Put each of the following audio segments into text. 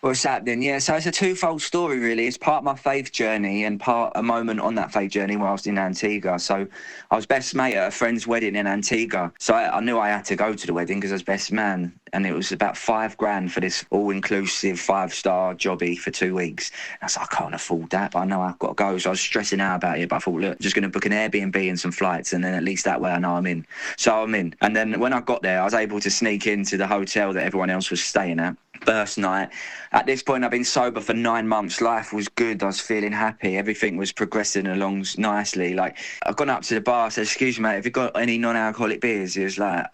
What's happening? Yeah, so it's a twofold story, really. It's part of my faith journey and part a moment on that faith journey while I was in Antigua. So I was best mate at a friend's wedding in Antigua. So I knew I had to go to the wedding because I was best man. And it was about $5,000 for this all-inclusive 5-star jobby for 2 weeks. And I was like, I can't afford that, but I know I've got to go. So I was stressing out about it. But I thought, look, just going to book an Airbnb and some flights. And then at least that way I know I'm in. So I'm in. And then when I got there, I was able to sneak into the hotel that everyone else was staying at. First night. At this point, I've been sober for 9 months. Life was good. I was feeling happy. Everything was progressing along nicely. Like, I've gone up to the bar, said, excuse me, mate, have you got any non-alcoholic beers? He was like,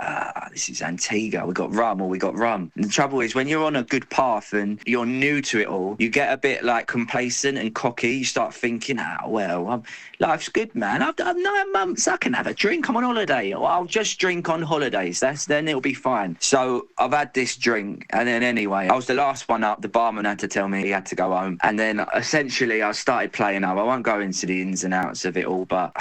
this is Antigua. We got rum or we got rum. And the trouble is, when you're on a good path and you're new to it all, you get a bit like complacent and cocky. You start thinking, life's good, man. I've done 9 months. I can have a drink. I'm on holiday. Or I'll just drink on holidays. Then it'll be fine. So I've had this drink. And then anyway, I was the last one up. The barman had to tell me he had to go home. And then essentially I started playing up. I won't go into the ins and outs of it all, but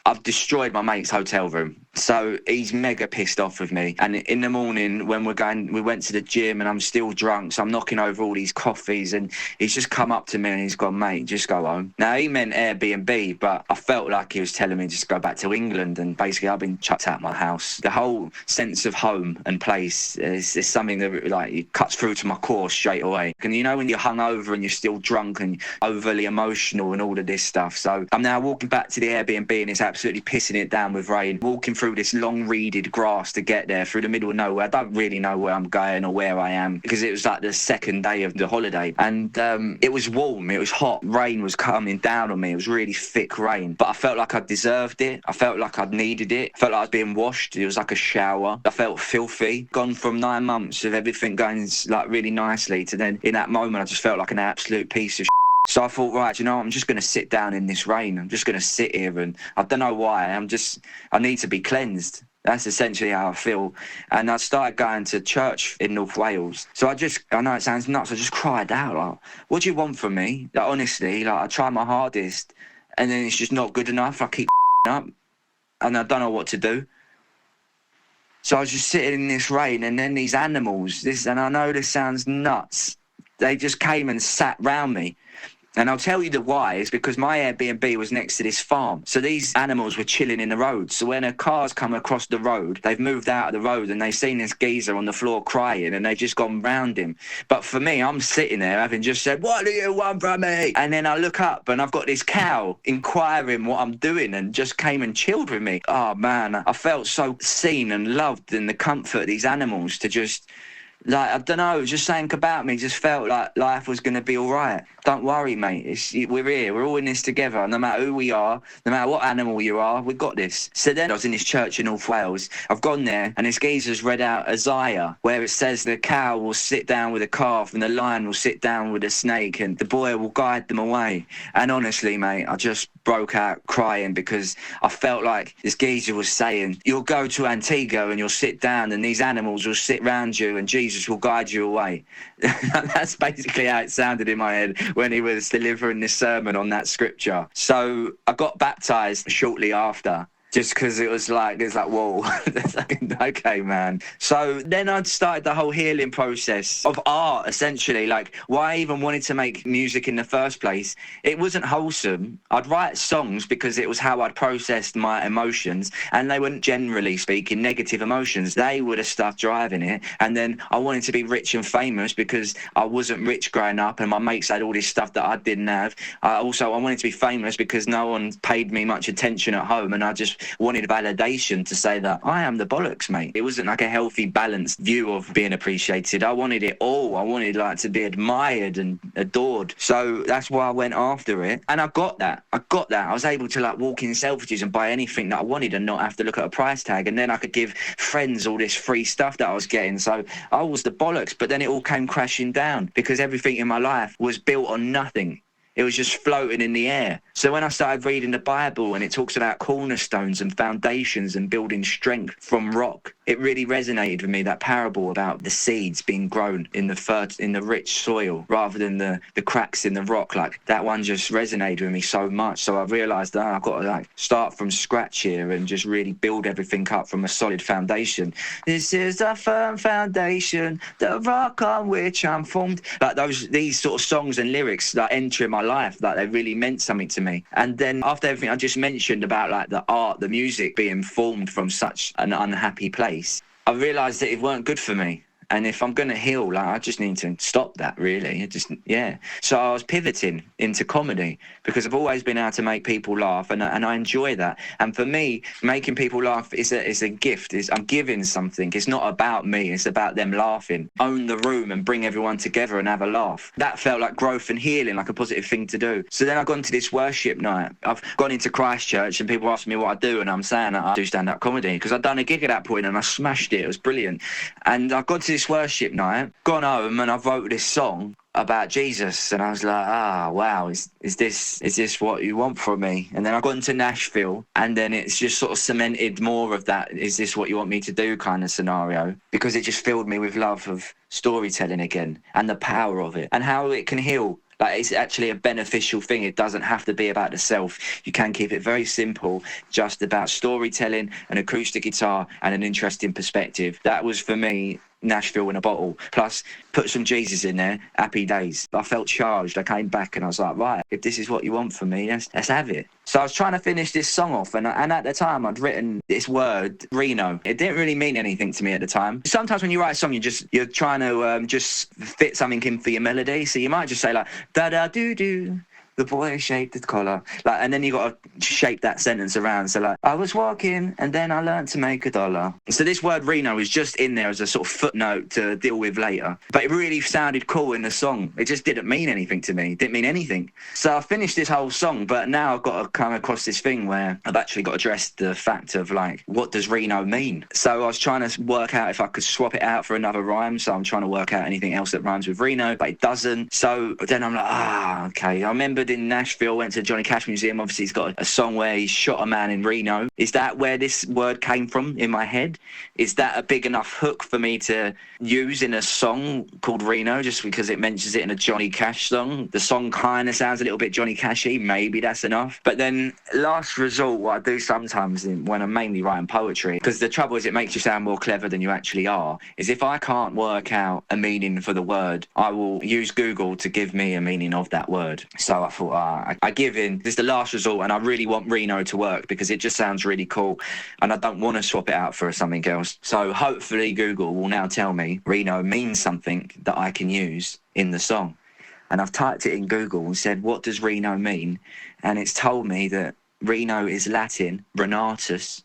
I've destroyed my mate's hotel room. So he's mega pissed off with me. And in the morning when we went to the gym and I'm still drunk. So I'm knocking over all these coffees and he's just come up to me and he's gone, mate, just go home. Now he meant Airbnb, but I felt like he was telling me just go back to England. And basically I've been chucked out of my house. The whole sense of home and place is something that like it cuts through to my core straight away. And you know when you're hungover and you're still drunk and overly emotional and all of this stuff. So I'm now walking back to the Airbnb and it's absolutely pissing it down with rain. Walking through this long reeded grass to get there through the middle of nowhere. I don't really know where I'm going or where I am because it was like the second day of the holiday and it was warm, it was hot, rain was coming down on me. It was really thick rain, but I felt like I deserved it. I felt like I'd needed it. I felt like I was being washed. It was like a shower. I felt filthy. Gone from 9 months of everything going like really nicely to then in that moment I just felt like an absolute piece of So I thought, right, you know, I'm just going to sit down in this rain. I'm just going to sit here and I don't know why. I need to be cleansed. That's essentially how I feel. And I started going to church in North Wales. So I know it sounds nuts. I just cried out, like, what do you want from me? Like, honestly, like I try my hardest and then it's just not good enough. I keep up and I don't know what to do. So I was just sitting in this rain and then these animals, and I know this sounds nuts, they just came and sat round me. And I'll tell you the why. It's because my Airbnb was next to this farm. So these animals were chilling in the road. So when a car's come across the road, they've moved out of the road and they've seen this geezer on the floor crying and they've just gone round him. But for me, I'm sitting there having just said, what do you want from me? And then I look up and I've got this cow inquiring what I'm doing and just came and chilled with me. Oh, man, I felt so seen and loved in the comfort of these animals to just... Like, I don't know, just something about me just felt like life was going to be all right. Don't worry, mate. We're here. We're all in this together. No matter who we are, no matter what animal you are, we've got this. So then I was in this church in North Wales. I've gone there, and this geezer's read out Isaiah, where it says the cow will sit down with a calf, and the lion will sit down with a snake, and the boy will guide them away. And honestly, mate, I just broke out crying because I felt like this geezer was saying, you'll go to Antigua and you'll sit down, and these animals will sit round you, and Jesus will guide you away. That's basically how it sounded in my head when he was delivering this sermon on that scripture. So I got baptized shortly after. Just because it was like, whoa, okay, man. So then I started the whole healing process of art, essentially. Like, why I even wanted to make music in the first place. It wasn't wholesome. I'd write songs because it was how I'd processed my emotions. And they weren't, generally speaking, negative emotions. They were the stuff driving it. And then I wanted to be rich and famous because I wasn't rich growing up and my mates had all this stuff that I didn't have. I wanted to be famous because no one paid me much attention at home and I just wanted validation to say that I am the bollocks, mate. It wasn't like a healthy, balanced view of being appreciated. I wanted it all. I wanted like to be admired and adored. So that's why I went after it. And I got that. I was able to like walk in Selfridges and buy anything that I wanted and not have to look at a price tag. And then I could give friends all this free stuff that I was getting. So I was the bollocks. But then it all came crashing down because everything in my life was built on nothing. It was just floating in the air. So when I started reading the Bible and it talks about cornerstones and foundations and building strength from rock, it really resonated with me, that parable about the seeds being grown in the rich soil rather than the cracks in the rock. Like, that one just resonated with me so much. So I realised that I've got to like start from scratch here and just really build everything up from a solid foundation. This is a firm foundation, the rock on which I'm formed. Like these sort of songs and lyrics that enter in my life, like they really meant something to me. And then after everything I just mentioned about like the art, the music being formed from such an unhappy place, I realised that it weren't good for me. And if I'm going to heal, like, I just need to stop that, really. So I was pivoting into comedy because I've always been able to make people laugh, and I enjoy that. And for me, making people laugh is a gift. I'm giving something. It's not about me. It's about them laughing. Own the room and bring everyone together and have a laugh. That felt like growth and healing, like a positive thing to do. So then I've gone to this worship night. I've gone into Christchurch and people ask me what I do, and I'm saying that I do stand-up comedy because I'd done a gig at that point and I smashed it. It was brilliant. And I've gone to this worship night, gone home, and I wrote this song about Jesus, and I was like, wow, is this what you want from me? And then I got into Nashville, and then it's just sort of cemented more of that, is this what you want me to do kind of scenario, because it just filled me with love of storytelling again and the power of it and how it can heal. Like, it's actually a beneficial thing. It doesn't have to be about the self. You can keep it very simple, just about storytelling, an acoustic guitar, and an interesting perspective. That was, for me, Nashville in a bottle. Plus, put some Jesus in there, happy days. I felt charged. I came back and I was like, right, if this is what you want from me, let's have it. So I was trying to finish this song off, and at the time I'd written this word, Reno. It didn't really mean anything to me at the time. Sometimes when you write a song, you're trying to just fit something in for your melody. So you might just say like, da-da-doo-doo. The boy shaped his collar, like, and then you got to shape that sentence around. So like, I was walking and then I learned to make $1. So this word Reno was just in there as a sort of footnote to deal with later, but it really sounded cool in the song. It just didn't mean anything to me. It didn't mean anything. So I finished this whole song, but now I've got to come across this thing where I've actually got to address the fact of like, what does Reno mean? So I was trying to work out if I could swap it out for another rhyme. So I'm trying to work out anything else that rhymes with Reno, but it doesn't. So then I'm like, okay. I remember in Nashville, went to the Johnny Cash Museum. Obviously, he's got a song where he shot a man in Reno. Is that where this word came from in my head? Is that a big enough hook for me to use in a song called Reno, just because it mentions it in a Johnny Cash song? The song kind of sounds a little bit Johnny Cashy. Maybe that's enough. But then, last resort, what I do sometimes when I'm mainly writing poetry, because the trouble is it makes you sound more clever than you actually are, is if I can't work out a meaning for the word, I will use Google to give me a meaning of that word. So I thought, I give in. This is the last resort, and I really want Reno to work because it just sounds really cool, and I don't want to swap it out for something else. So hopefully Google will now tell me Reno means something that I can use in the song. And I've typed it in Google and said, what does Reno mean? And it's told me that Reno is Latin, Renatus,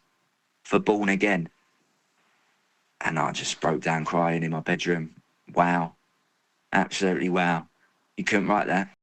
for born again. And I just broke down crying in my bedroom. Wow. Absolutely wow. You couldn't write that.